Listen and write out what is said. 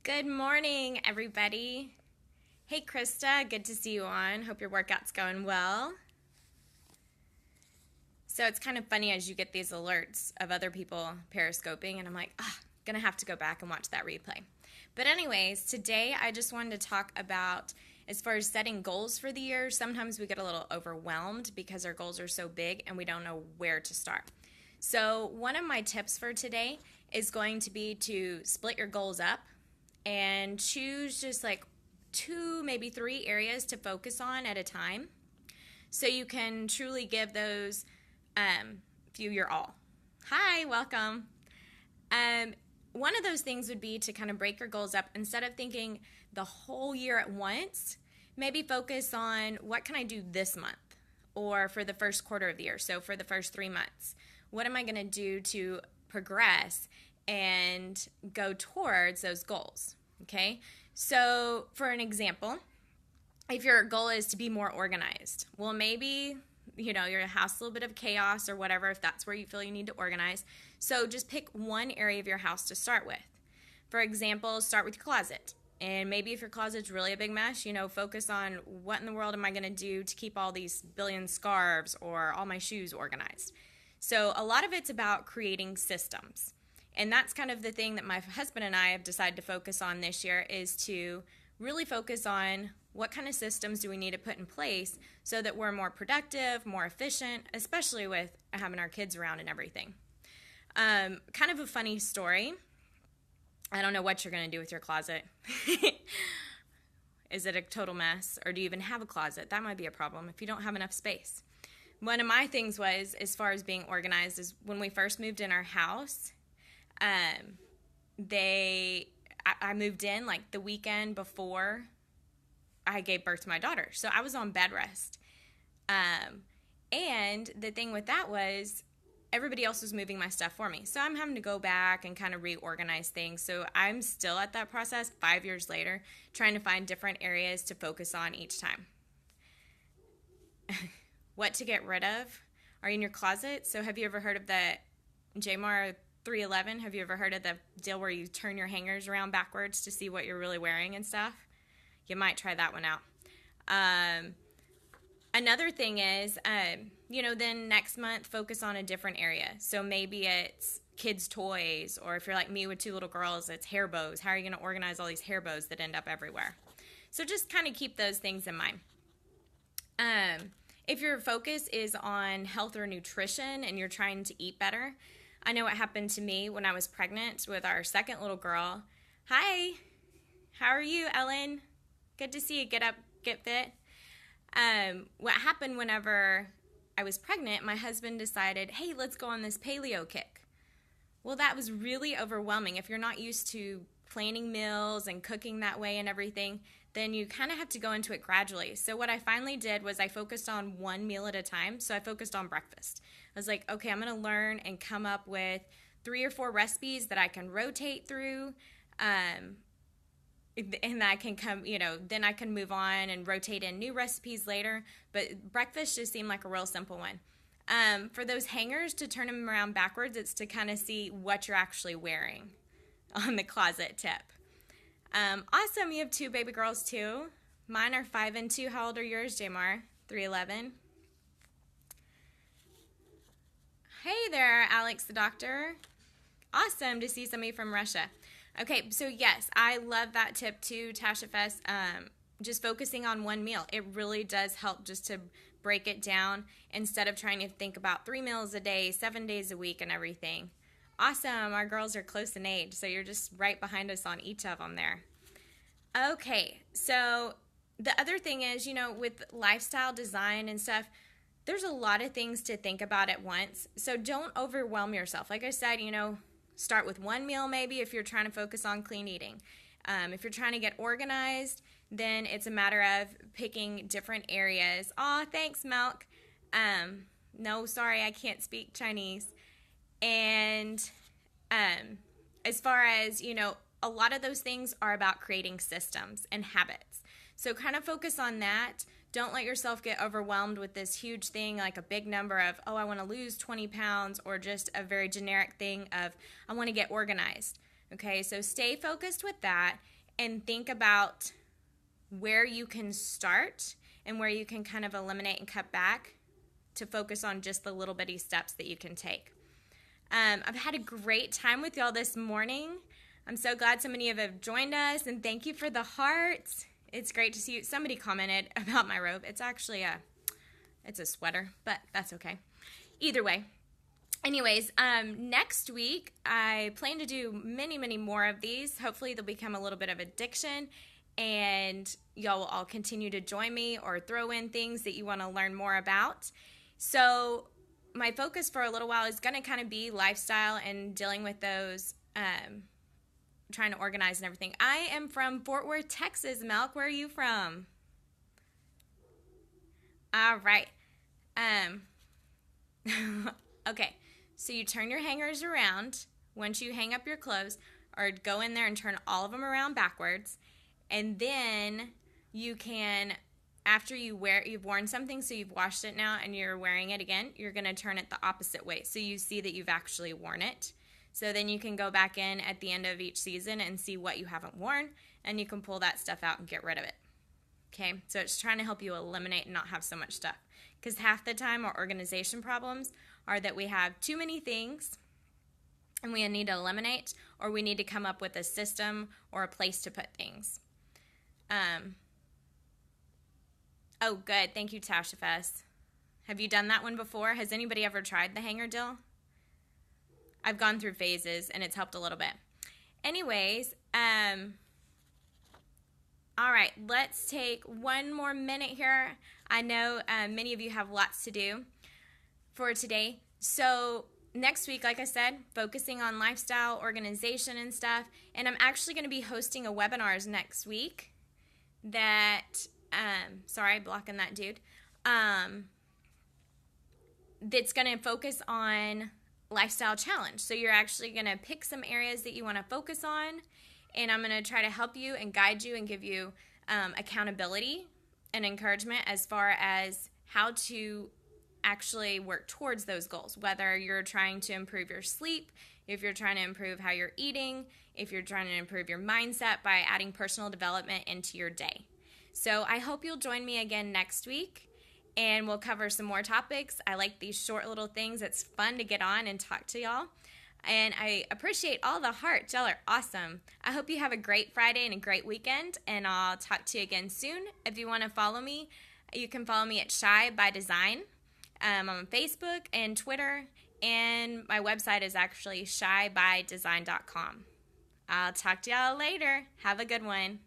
Good morning, everybody. Hey, Krista, good to see you on. Hope your workout's going well. So it's kind of funny as you get these alerts of other people periscoping, and I'm like, gonna have to go back and watch that replay. But anyways, today I just wanted to talk about as far as setting goals for the year. Sometimes we get a little overwhelmed because our goals are so big and we don't know where to start. So one of my tips for today is going to be to split your goals up and choose just like 2, maybe 3 areas to focus on at a time, so you can truly give those your all. Hi, welcome. One of those things would be to kind of break your goals up. Instead of thinking the whole year at once, maybe focus on what can I do this month or for the first quarter of the year. So for the first 3 months, what am I going to do to progress and go towards those goals? Okay, so for an example, if your goal is to be more organized, well, maybe your house a little bit of chaos or whatever, if that's where you feel you need to organize. So just pick one area of your house to start with. For example, start with your closet. And maybe if your closet's really a big mess, focus on what in the world am I going to do to keep all these billion scarves or all my shoes organized. So a lot of it's about creating systems. And that's kind of the thing that my husband and I have decided to focus on this year, is to really focus on what kind of systems do we need to put in place so that we're more productive, more efficient, especially with having our kids around and everything. Kind of a funny story. I don't know what you're going to do with your closet. Is it a total mess, or do you even have a closet? That might be a problem if you don't have enough space. One of my things was, as far as being organized, is when we first moved in our house, I moved in like the weekend before I gave birth to my daughter. So I was on bed rest. And the thing with that was everybody else was moving my stuff for me. So I'm having to go back and kind of reorganize things. So I'm still at that process 5 years later, trying to find different areas to focus on each time. What to get rid of are in your closet. So have you ever heard of the Jamar 311? Have you ever heard of the deal where you turn your hangers around backwards to see what you're really wearing and stuff? You might try that one out. Another thing is, then next month focus on a different area. So maybe it's kids' toys, or if you're like me with 2 little girls, it's hair bows. How are you going to organize all these hair bows that end up everywhere? So just kind of keep those things in mind. If your focus is on health or nutrition and you're trying to eat better, I know what happened to me when I was pregnant with our second little girl. Hi, how are you, Ellen? Good to see you. Get up, get fit. What happened whenever I was pregnant, my husband decided, hey, let's go on this paleo kick. Well, that was really overwhelming. If you're not used to planning meals and cooking that way and everything, then you kind of have to go into it gradually. So what I finally did was I focused on one meal at a time. So I focused on breakfast. I was like, okay, I'm going to learn and come up with 3 or 4 recipes that I can rotate through. And I can then I can move on and rotate in new recipes later. But breakfast just seemed like a real simple one. For those hangers, to turn them around backwards, it's to kind of see what you're actually wearing on the closet tip. Awesome, you have 2 baby girls too. Mine are 5 and 2. How old are yours, Jamar? 311. Hey there, Alex the doctor. Awesome to see somebody from Russia. Okay, so yes, I love that tip too, Tasha Fest. Just focusing on one meal. It really does help just to break it down instead of trying to think about 3 meals a day, 7 days a week and everything. Awesome, our girls are close in age, so you're just right behind us on each of them there. Okay, so the other thing is, with lifestyle design and stuff, there's a lot of things to think about at once, so don't overwhelm yourself. Like I said, start with one meal maybe if you're trying to focus on clean eating. If you're trying to get organized, then it's a matter of picking different areas. Aw, thanks, Milk. No, sorry, I can't speak Chinese. And as far as, a lot of those things are about creating systems and habits. So kind of focus on that. Don't let yourself get overwhelmed with this huge thing, like a big number of, oh, I want to lose 20 pounds, or just a very generic thing of, I want to get organized. Okay, so stay focused with that and think about where you can start and where you can kind of eliminate and cut back to focus on just the little bitty steps that you can take. I've had a great time with y'all this morning. I'm so glad so many of you have joined us, and thank you for the hearts. It's great to see you. Somebody commented about my robe. It's actually it's a sweater, but that's okay. Either way. Anyways, next week, I plan to do many, many more of these. Hopefully, they'll become a little bit of addiction, and y'all will all continue to join me or throw in things that you want to learn more about. So my focus for a little while is going to kind of be lifestyle and dealing with those, trying to organize and everything. I am from Fort Worth, Texas. Melk, where are you from? All right. Okay, so you turn your hangers around once you hang up your clothes, or go in there and turn all of them around backwards, and then you can, after you've worn something, so you've washed it now and you're wearing it again, you're going to turn it the opposite way so you see that you've actually worn it. So then you can go back in at the end of each season and see what you haven't worn, and you can pull that stuff out and get rid of it. Okay, so it's trying to help you eliminate and not have so much stuff. Because half the time our organization problems are that we have too many things and we need to eliminate, or we need to come up with a system or a place to put things. Oh, good. Thank you, Tasha Fess. Have you done that one before? Has anybody ever tried the hanger deal? I've gone through phases, and it's helped a little bit. Anyways, all right, let's take one more minute here. I know many of you have lots to do for today. So next week, like I said, focusing on lifestyle, organization, and stuff. And I'm actually going to be hosting a webinars next week that, sorry, blocking that dude, that's going to focus on lifestyle challenge. So you're actually going to pick some areas that you want to focus on, and I'm going to try to help you and guide you and give you accountability and encouragement as far as how to actually work towards those goals, whether you're trying to improve your sleep, if you're trying to improve how you're eating, if you're trying to improve your mindset by adding personal development into your day. So I hope you'll join me again next week, and we'll cover some more topics. I like these short little things. It's fun to get on and talk to y'all. And I appreciate all the hearts. Y'all are awesome. I hope you have a great Friday and a great weekend, and I'll talk to you again soon. If you want to follow me, you can follow me at Shy by Design. I'm on Facebook and Twitter, and my website is actually shybydesign.com. I'll talk to y'all later. Have a good one.